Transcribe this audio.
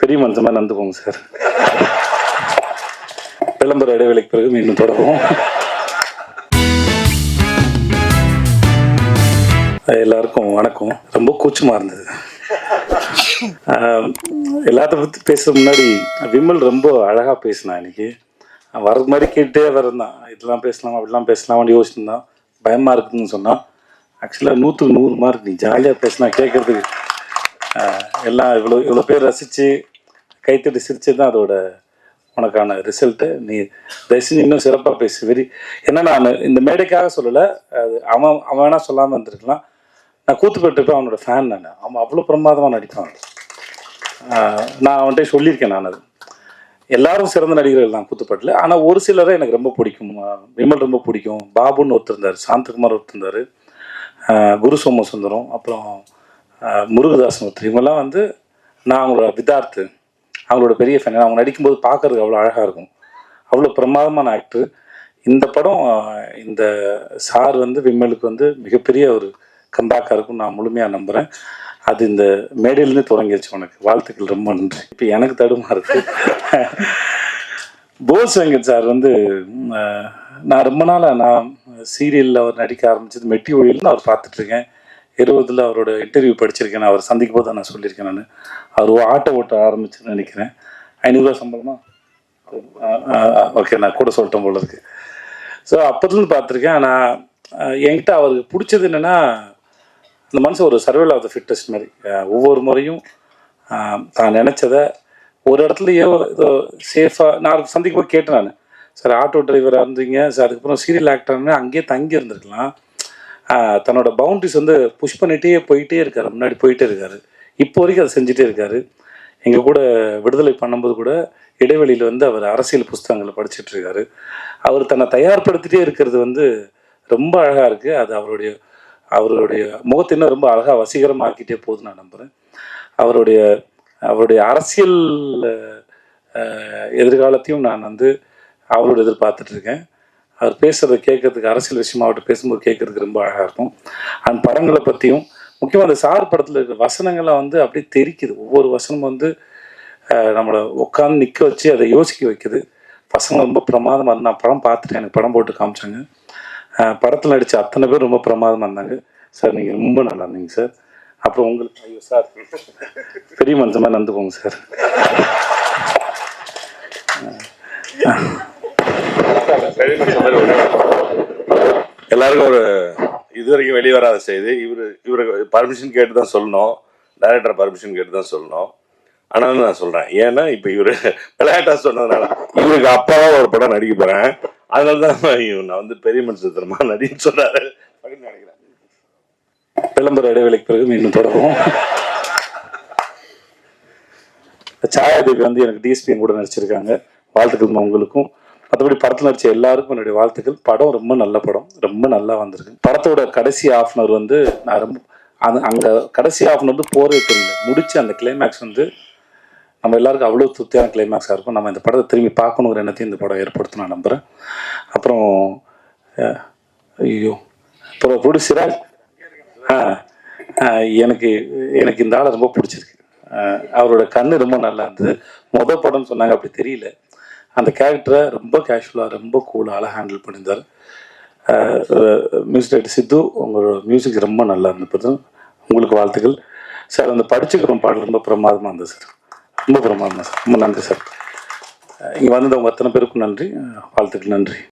பெரிய மனுஷமா நடந்து போங்க சார். விளம்பர இடைவேளைக்கு பிறகு மீண்டும் தொடரும். எல்லாருக்கும் வணக்கம். ரொம்ப கூச்சமாக இருந்தது. எல்லாத்த பற்றி பேசுகிற முன்னாடி விமல் ரொம்ப அழகாக பேசினான். இன்னைக்கு வரது மாதிரி கேட்டே வரந்தான். இதெல்லாம் பேசலாம் அப்படிலாம் பேசலாம்னு யோசிச்சுருந்தான். பயமாக இருக்குதுன்னு சொன்னான். ஆக்சுவலாக 100க்கு 100 மார்க். நீ ஜாலியாக பேசினா கேட்குறதுக்கு எல்லாம் இவ்வளோ பேர் ரசித்து கைத்தட்டி சிரிச்சு தான் அதோட உனக்கான ரிசல்ட்டு. நீ தயவுசெஞ்சு இன்னும் சிறப்பாக பேசு. ஏன்னா நான் இந்த மேடைக்காக சொல்லலை, அது அவன் வேணா சொல்லாமல் இருந்திருக்கலாம். நான் கூத்துப்பட்டுப்பேன், அவனோட ஃபேன். அவன் அவ்வளோ பிரமாதமாக நடிப்பான். நான் அவன்கிட்ட சொல்லியிருக்கேன். நான் அது எல்லாரும் சிறந்த நடிகர்கள் தான் கூத்துப்பட்டில். ஆனால் ஒரு சிலரை எனக்கு ரொம்ப பிடிக்கும். விமல் ரொம்ப பிடிக்கும். பாபுன்னு ஒருத்தர் இருந்தார், சாந்தகுமார் ஒருத்தர் இருந்தார், குரு சோமசுந்தரம், அப்புறம் முருகதாசன் ஒருத்தர். இவங்கெல்லாம் நான் அவங்களோட விதார்த்து, அவங்களோட பெரிய ஃபேன். அவங்க நடிக்கும்போது பார்க்கறதுக்கு அவ்வளோ அழகாக இருக்கும். அவ்வளோ பிரமாதமான ஆக்டர். இந்த படம் இந்த சார் விமலுக்கு மிகப்பெரிய ஒரு கம்பேக்காக இருக்கும்னு நான் முழுமையாக நம்புகிறேன். அது இந்த மேடையிலேருந்து தொடங்கிடுச்சு. உனக்கு வாழ்த்துக்கள், ரொம்ப நன்றி. இப்போ எனக்கு தடுமாறுது. போஸ் வெங்கட் சார் நான் ரொம்ப நாளாக நான் சீரியலில் அவர் நடிக்க ஆரம்பிச்சது மெட்டி ஒழியில்னு அவர் பார்த்துட்ருக்கேன். 20 அவரோட இன்டர்வியூ படிச்சிருக்கேன். அவர் சந்திக்கும் போது நான் சொல்லியிருக்கேன். அவர் ஆட்டோ ஓட்ட ஆரம்பிச்சுன்னு நினைக்கிறேன். 500 ரூபா சம்பளமா? ஓகே, நான் கூட சொல்லிட்டேன் போல இருக்கு. ஸோ அப்போதுலேருந்து பார்த்துருக்கேன். ஆனால் என்கிட்ட அவருக்கு பிடிச்சது என்னென்னா, அந்த மனுஷன் ஒரு சர்வைவல் ஆஃப் த ஃபிட்டஸ்ட் மாதிரி. ஒவ்வொரு முறையும் தான் நினச்சதை ஒரு இடத்துலையோ ஏதோ சேஃபாக நான் சந்திக்கும் போது கேட்டேன். நான் சார் ஆட்டோ டிரைவராக இருந்தீங்க சார், அதுக்கப்புறம் சீரியல் ஆக்டர்னு அங்கேயே தங்கி இருந்திருக்கலாம். தன்னோட பவுண்ட்ரிஸ் புஷ் பண்ணிகிட்டே போயிட்டே இருக்கார், முன்னாடி போயிட்டே இருக்கார். இப்போ வரைக்கும் அதை செஞ்சுட்டே இருக்கார். எங்கள் கூட விடுதலை பண்ணும்போது கூட இடைவெளியில் அவர் அரசியல் புஸ்தகங்களை படிச்சுட்டு இருக்காரு. அவர் தன்னை தயார்படுத்திகிட்டே இருக்கிறது ரொம்ப அழகாக இருக்குது. அது அவருடைய முகத்தை இன்னும் ரொம்ப அழகாக வசீகரமாக்கிட்டே போகுதுன்னு நான் நம்புகிறேன். அவருடைய அரசியல் எதிர்காலத்தையும் நான் அவரோட எதிர்பார்த்துட்ருக்கேன். அவர் பேசுகிறத கேட்கறதுக்கு, அரசியல் விஷயமா அவர்கிட்ட பேசும்போது கேட்குறதுக்கு ரொம்ப அழகாக இருக்கும். அந்த படங்களை பற்றியும் முக்கியமாக அந்த சார் படத்தில் இருக்கிற வசனங்கள்லாம் அப்படியே தெரிக்குது. ஒவ்வொரு வசனமும் நம்மளை உட்காந்து நிற்க வச்சு அதை யோசிக்க வைக்குது. பசங்க ரொம்ப பிரமாதமாக நான் படம் பார்த்துட்டேன். எனக்கு படம் போட்டு காமிச்சாங்க. படத்தில் நடித்த அத்தனை பேர் ரொம்ப பிரமாதமாக இருந்தாங்க. சார் நீங்கள் ரொம்ப நல்லா இருந்தீங்க சார். அப்புறம் உங்களுக்கு ஐயோ சார், பெரிய மனுஷமாக நடந்து போங்க சார். எல்லாருக்கும் ஒரு இதுவரைக்கும் வெளிவராத செய்தி. இவரு பர்மிஷன் கேட்டு தான் சொல்லணும், டைரக்டர் பர்மிஷன் கேட்டு தான் சொல்லணும். ஆனாலும் நான் சொல்றேன், ஏன்னா இப்ப இவரு விளையாட்டா சொன்னதுனால இவருக்கு அப்பாவா ஒரு படம் நடிக்க போறேன், அதனாலதான் நான் பெரிய மனுஷத்தனமா நடின்னு சொன்னாரு அப்படின்னு நினைக்கிறேன். விளம்பர இடைவேளைக்கு பிறகு மீண்டும் தொடரும். சாயாதேவி எனக்கு டிஎஸ்பியும் கூட நடிச்சிருக்காங்க. வாழ்த்துக்கள் உங்களுக்கும். மற்றபடி படத்தில் நடிச்ச எல்லாருக்கும் என்னுடைய வாழ்த்துக்கள். படம் ரொம்ப நல்ல படம், ரொம்ப நல்லா வந்திருக்கு. படத்தோட கடைசி ஹாஃப்னர் நான் ரொம்ப அங்கே கடைசி ஹாஃப்னர் போரே தெரியல. முடிச்சு அந்த கிளைமேக்ஸ் நம்ம எல்லாருக்கும் அவ்வளோ திருப்தியான கிளைமேக்ஸாக இருக்கும். நம்ம இந்த படத்தை திரும்பி பார்க்கணுங்கிற எண்ணத்தையும் இந்த படம் ஏற்படுத்த நான் நம்புகிறேன். அப்புறம் ஐயோ அப்புறம் ப்ரொடியூசராக எனக்கு இந்த ஆளை ரொம்ப பிடிச்சிருக்கு. அவரோட கண்ணு ரொம்ப நல்லா இருந்தது. படம்னு சொன்னாங்க, அப்படி தெரியல. அந்த கேரக்டரை ரொம்ப கேஷுவலாக, ரொம்ப கூலாக ஹேண்டில் பண்ணியிருந்தார். மியூசிக் டைரக்டர் சித்து, உங்களோட மியூசிக் ரொம்ப நல்லா இருந்தது. உங்களுக்கு வாழ்த்துக்கள் சார். அந்த படிச்சுக்கிறோம் பாடல் ரொம்ப பிரமாதமாக இருந்தது சார், ரொம்ப பிரமாதமாக சார். ரொம்ப நன்றி சார். இங்கே வந்தவங்க அத்தனை பேருக்கும் நன்றி, வாழ்த்துக்கள், நன்றி.